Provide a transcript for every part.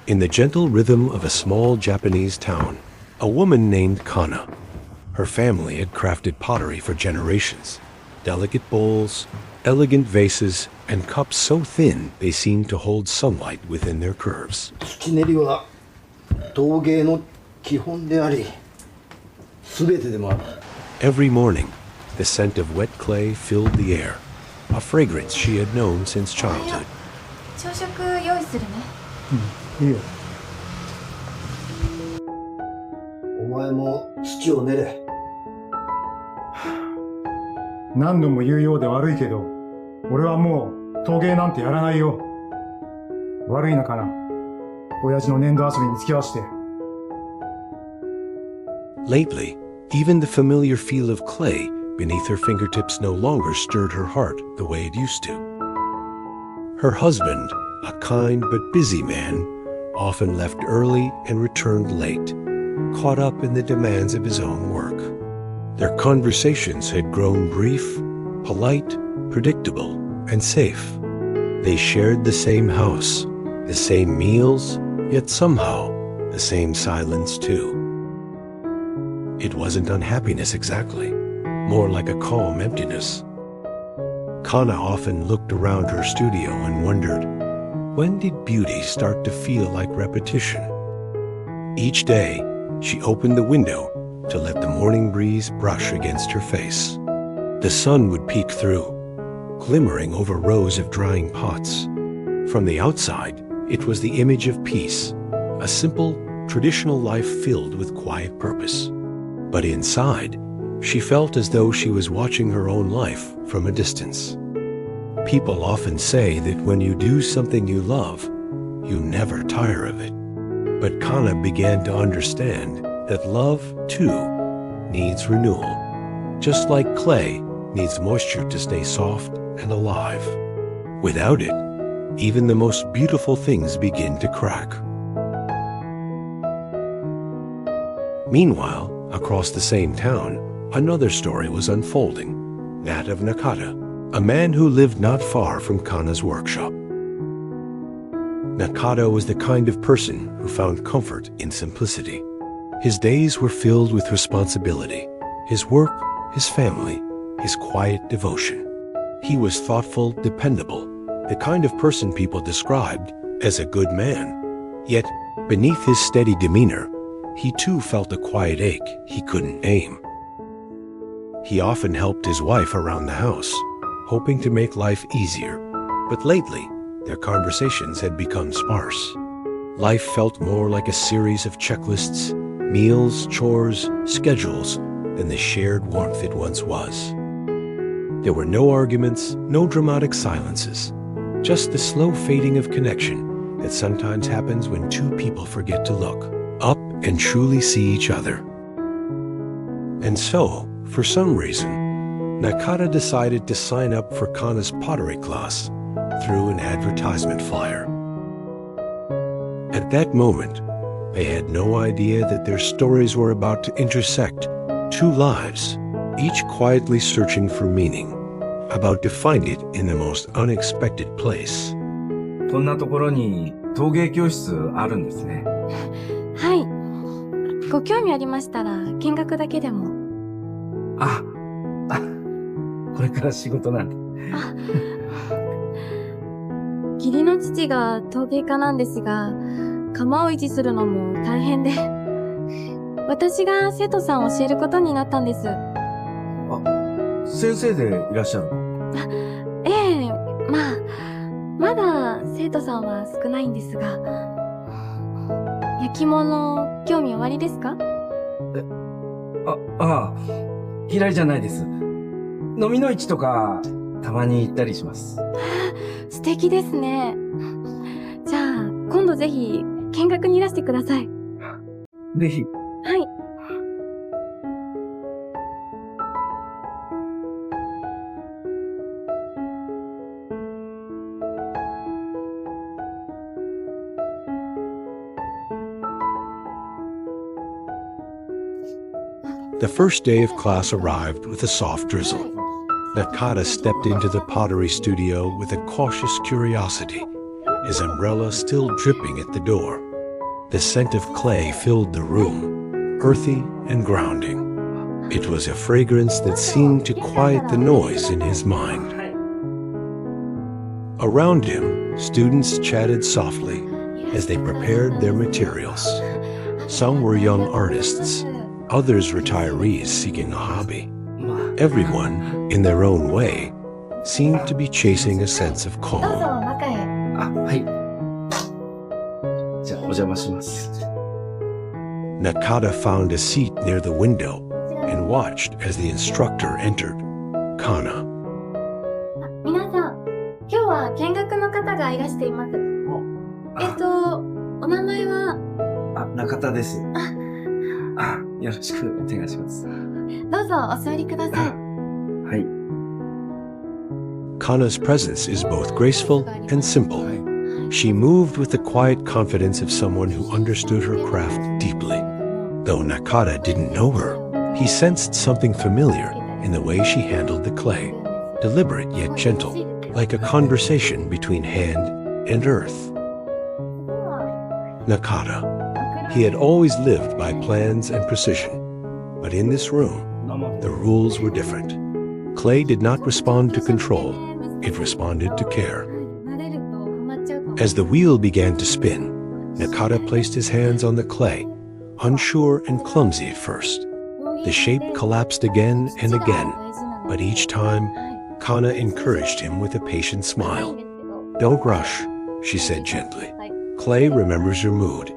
In the gentle rhythm of a small Japanese town, a woman named Kana. Her family had crafted pottery for generations. Delicate bowls, elegant vases, and cups so thin they seemed to hold sunlight within their curves. 土練りは陶芸の基本であり、全てでもある。 Every morning, the scent of wet clay filled the air, a fragrance she had known since childhood. 朝食用意するね。いいよ。お前も土を練れ。何度も言うようで悪いけど、俺はもう陶芸なんてやらないよ。悪いのかな。親父の粘土遊びに付き合わせて。Lately, even the familiar feel of clay beneath her fingertips no longer stirred her heart the way it used to. Her husband, a kind but busy man, often left early and returned late, caught up in the demands of his own work. Their conversations had grown brief, polite, predictable, and safe. They shared the same house, the same meals, yet somehow the same silence too. It wasn't unhappiness exactly, more like a calm emptiness. Kana often looked around her studio and wondered, when did beauty start to feel like repetition? Each day, she opened the window to let the morning breeze brush against her face. The sun would peek through, glimmering over rows of drying pots. From the outside, it was the image of peace, a simple, traditional life filled with quiet purpose. But inside, she felt as though she was watching her own life from a distance. People often say that when you do something you love, you never tire of it. But Kana began to understand that love, too, needs renewal, just like clay needs moisture to stay soft and alive. Without it, even the most beautiful things begin to crack. Meanwhile, across the same town, another story was unfolding, that of Nakata, a man who lived not far from Kana's workshop. Nakata was the kind of person who found comfort in simplicity. His days were filled with responsibility, his work, his family, his quiet devotion. He was thoughtful, dependable, the kind of person people described as a good man. Yet, beneath his steady demeanor, he too felt a quiet ache he couldn't name. He often helped his wife around the house, hoping to make life easier, but lately, their conversations had become sparse. Life felt more like a series of checklists, meals, chores, schedules, than the shared warmth it once was. There were no arguments, no dramatic silences, just the slow fading of connection that sometimes happens when two people forget to look up and truly see each other. And so, for some reason, Nakata decided to sign up for Kana's pottery class through an advertisement flyer. At that moment, they had no idea that their stories were about to intersect two lives, each quietly searching for meaning, about to find it in the most unexpected place. こんなところに陶芸教室あるんですね。はい。ご興味ありましたら見学だけでも。あ、これから仕事なんで。義理の父が陶芸家なんですが、窯を維持するのも大変で、私が生徒さんを教えることになったんです。先生でいらっしゃるの？ええ、まだ生徒さんは少ないんですが、焼き物興味おありですか？嫌いじゃないです。飲みの市とかたまに行ったりします。素敵ですね。じゃあ今度ぜひ見学にいらしてください。ぜひ。はい。The first day of class arrived with a soft drizzle. Nakata stepped into the pottery studio with a cautious curiosity, his umbrella still dripping at the door. The scent of clay filled the room, earthy and grounding. It was a fragrance that seemed to quiet the noise in his mind. Around him, students chatted softly as they prepared their materials. Some were young artists, others retirees seeking a hobby. Everyone, in their own way, seemed to be chasing a sense of どうぞ calm. 中へ。あ、はい。じゃあ、お邪魔します。 Nakata found a seat near the window and watched as the instructor entered. Kana. 皆さん、今日は見学の方がいらしています。お名前は、あ、中田です。あ、よろしくお願いします。どうぞお座りください。はい。 Kana's presence is both graceful and simple. She moved with the quiet confidence of someone who understood her craft deeply. Though Nakata didn't know her, he sensed something familiar in the way she handled the clay, deliberate yet gentle, like a conversation between hand and earth. Nakata. He had always lived by plans and precision, but in this room, the rules were different. Clay did not respond to control, it responded to care. As the wheel began to spin, Nakata placed his hands on the clay, unsure and clumsy at first. The shape collapsed again and again, but each time, Kana encouraged him with a patient smile. "Don't rush," she said gently. "Clay remembers your mood.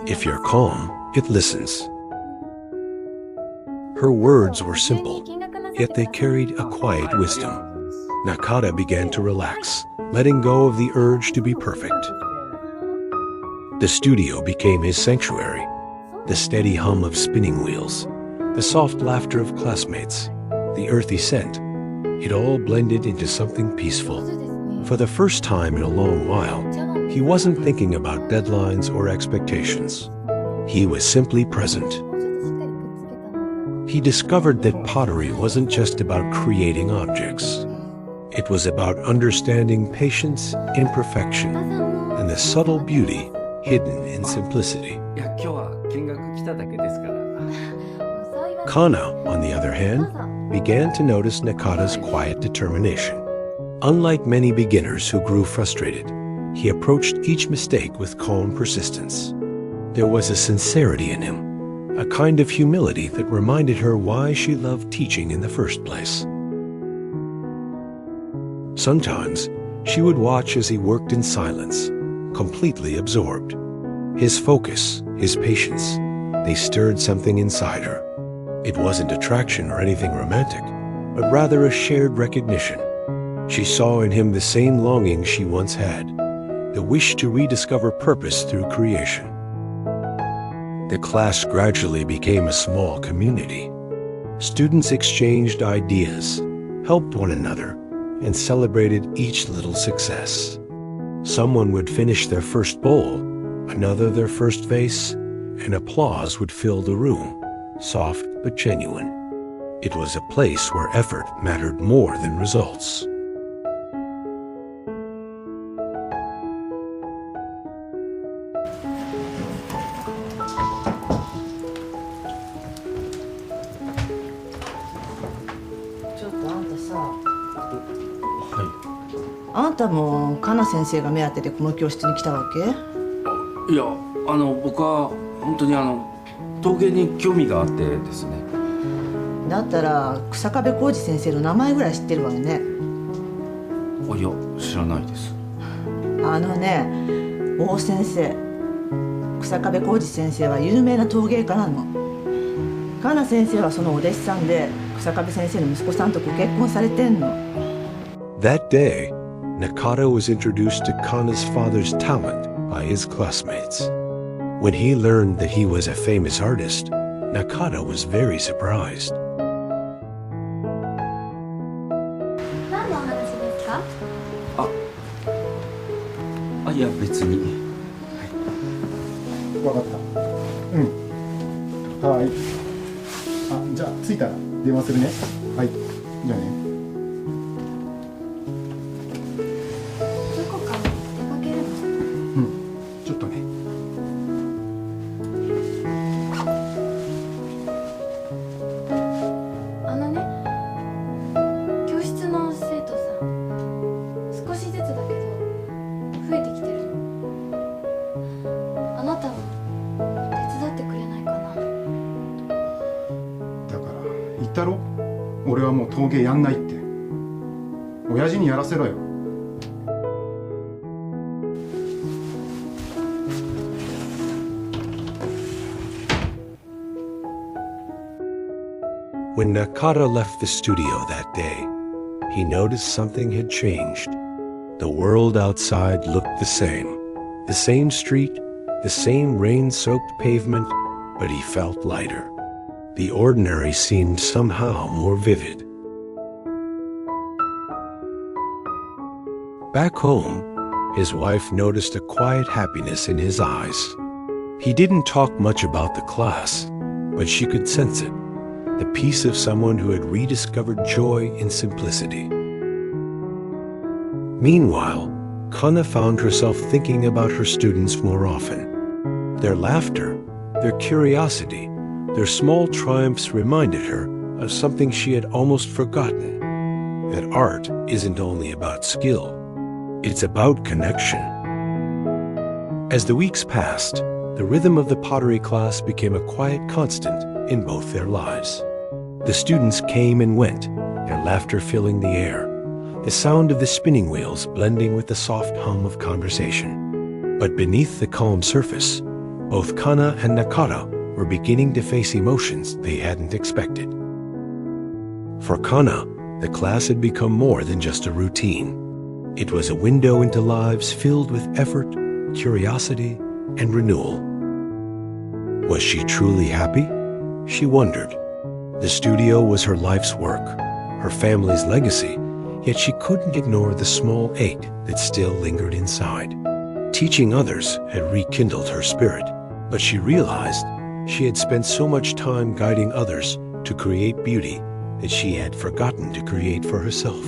If you're calm, it listens." Her words were simple, yet they carried a quiet wisdom. Nakata began to relax, letting go of the urge to be perfect. The studio became his sanctuary. The steady hum of spinning wheels, the soft laughter of classmates, the earthy scent, it all blended into something peaceful. For the first time in a long while, he wasn't thinking about deadlines or expectations. He was simply present. He discovered that pottery wasn't just about creating objects. It was about understanding patience, imperfection, and the subtle beauty hidden in simplicity. いや、今日は見学来ただけですから。 Kana, on the other hand, began to notice Nakata's quiet determination. Unlike many beginners who grew frustrated, he approached each mistake with calm persistence. There was a sincerity in him, a kind of humility that reminded her why she loved teaching in the first place. Sometimes, she would watch as he worked in silence, completely absorbed. His focus, his patience, they stirred something inside her. It wasn't attraction or anything romantic, but rather a shared recognition. She saw in him the same longing she once had, the wish to rediscover purpose through creation. The class gradually became a small community. Students exchanged ideas, helped one another, and celebrated each little success. Someone would finish their first bowl, another their first vase, and applause would fill the room, soft but genuine. It was a place where effort mattered more than results. "あんたもかな先生が目当てでこの教室に来たわけ?" いや、僕は本当に陶芸に興味があってですね。だったら日下部浩二先生の名前ぐらい知ってるわよね。いや、知らないです。王先生、日下部浩二先生は有名な陶芸家なの。かな先生はそのお弟子さんで、日下部先生の息子さんとご結婚されてんの。 That day, Nakata was introduced to Kana's father's talent by his classmates. When he learned that he was a famous artist, Nakata was very surprised. 何のお話ですか？いや、別に。わかった。はい。じゃあ着いたら電話するね。はい。じゃあね。どこか出かけるの？ちょっとね。俺はもう陶芸やんないって。親父にやらせろよ。When Nakata left the studio that day, he noticed something had changed. The world outside looked the same. The same street, the same rain-soaked pavement, but he felt lighter. The ordinary seemed somehow more vivid. Back home, his wife noticed a quiet happiness in his eyes. He didn't talk much about the class, but she could sense it. The peace of someone who had rediscovered joy in simplicity. Meanwhile, Kana found herself thinking about her students more often. Their laughter, their curiosity, their small triumphs reminded her of something she had almost forgotten, that art isn't only about skill, it's about connection. As the weeks passed, the rhythm of the pottery class became a quiet constant in both their lives. The students came and went, their laughter filling the air, the sound of the spinning wheels blending with the soft hum of conversation. But beneath the calm surface, both Kana and Nakata were beginning to face emotions they hadn't expected. For Kana, the class had become more than just a routine. It was a window into lives filled with effort, curiosity, and renewal. Was she truly happy? She wondered. The studio was her life's work, her family's legacy, yet she couldn't ignore the small ache that still lingered inside. Teaching others had rekindled her spirit, but she realized she had spent so much time guiding others to create beauty that she had forgotten to create for herself.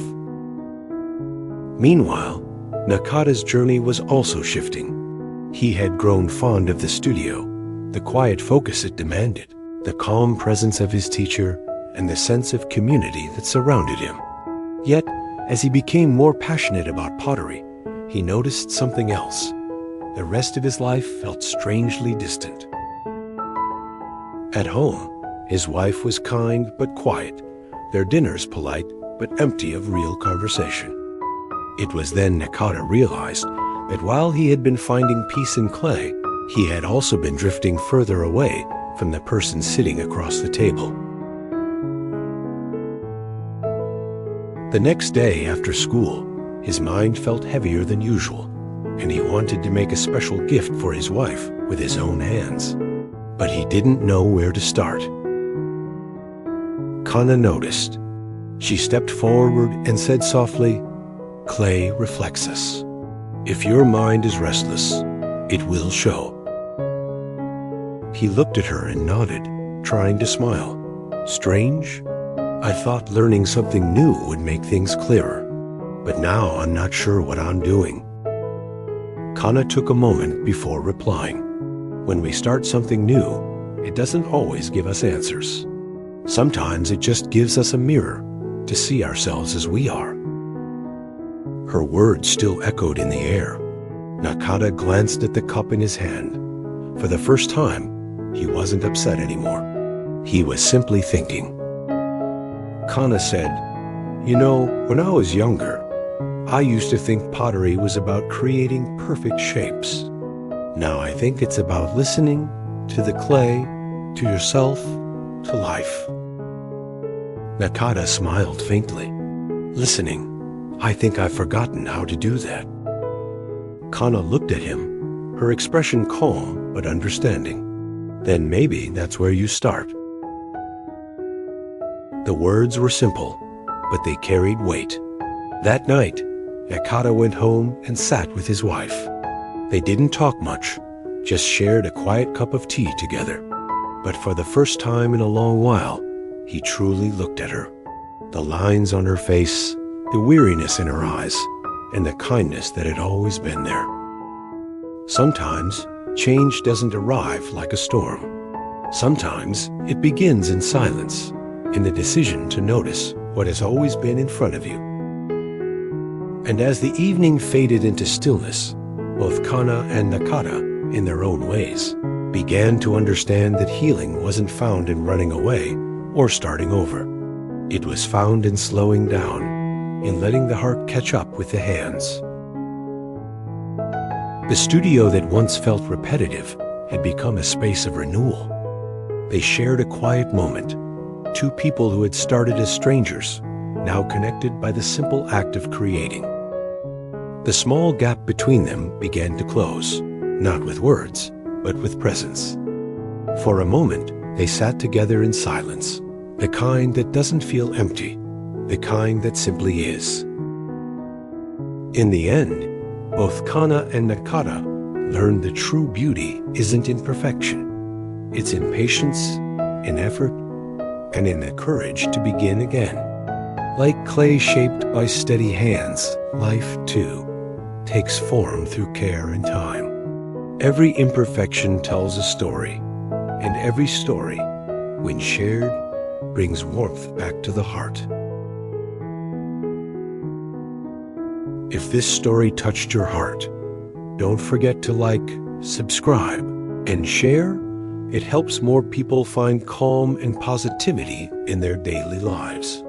Meanwhile, Nakata's journey was also shifting. He had grown fond of the studio, the quiet focus it demanded, the calm presence of his teacher, and the sense of community that surrounded him. Yet, as he became more passionate about pottery, he noticed something else. The rest of his life felt strangely distant. At home, his wife was kind but quiet, their dinners polite but empty of real conversation. It was then Nakata realized that while he had been finding peace in clay, he had also been drifting further away from the person sitting across the table. The next day after school, his mind felt heavier than usual, and he wanted to make a special gift for his wife with his own hands. But he didn't know where to start. Kana noticed. She stepped forward and said softly, "Clay reflects us. If your mind is restless, it will show." He looked at her and nodded, trying to smile. Strange? I thought learning something new would make things clearer, but now I'm not sure what I'm doing. Kana took a moment before replying. When we start something new, it doesn't always give us answers. Sometimes it just gives us a mirror to see ourselves as we are. Her words still echoed in the air. Nakata glanced at the cup in his hand. For the first time, he wasn't upset anymore. He was simply thinking. Kana said, "You know, when I was younger, I used to think pottery was about creating perfect shapes. Now I think it's about listening to the clay, to yourself, to life." Nakata smiled faintly. "Listening, I think I've forgotten how to do that." Kana looked at him, her expression calm but understanding. "Then maybe that's where you start." The words were simple, but they carried weight. That night, Nakata went home and sat with his wife. They didn't talk much, just shared a quiet cup of tea together. But for the first time in a long while, he truly looked at her. The lines on her face, the weariness in her eyes, and the kindness that had always been there. Sometimes, change doesn't arrive like a storm. Sometimes, it begins in silence, in the decision to notice what has always been in front of you. And as the evening faded into stillness, both Kana and Nakata, in their own ways, began to understand that healing wasn't found in running away or starting over. It was found in slowing down, in letting the heart catch up with the hands. The studio that once felt repetitive had become a space of renewal. They shared a quiet moment, two people who had started as strangers, now connected by the simple act of creating. The small gap between them began to close, not with words, but with presence. For a moment, they sat together in silence, the kind that doesn't feel empty, the kind that simply is. In the end, both Kana and Nakata learned that true beauty isn't in perfection. It's in patience, in effort, and in the courage to begin again. Like clay shaped by steady hands, life, too, takes form through care and time. Every imperfection tells a story, and every story, when shared, brings warmth back to the heart. If this story touched your heart, don't forget to like, subscribe, and share. It helps more people find calm and positivity in their daily lives.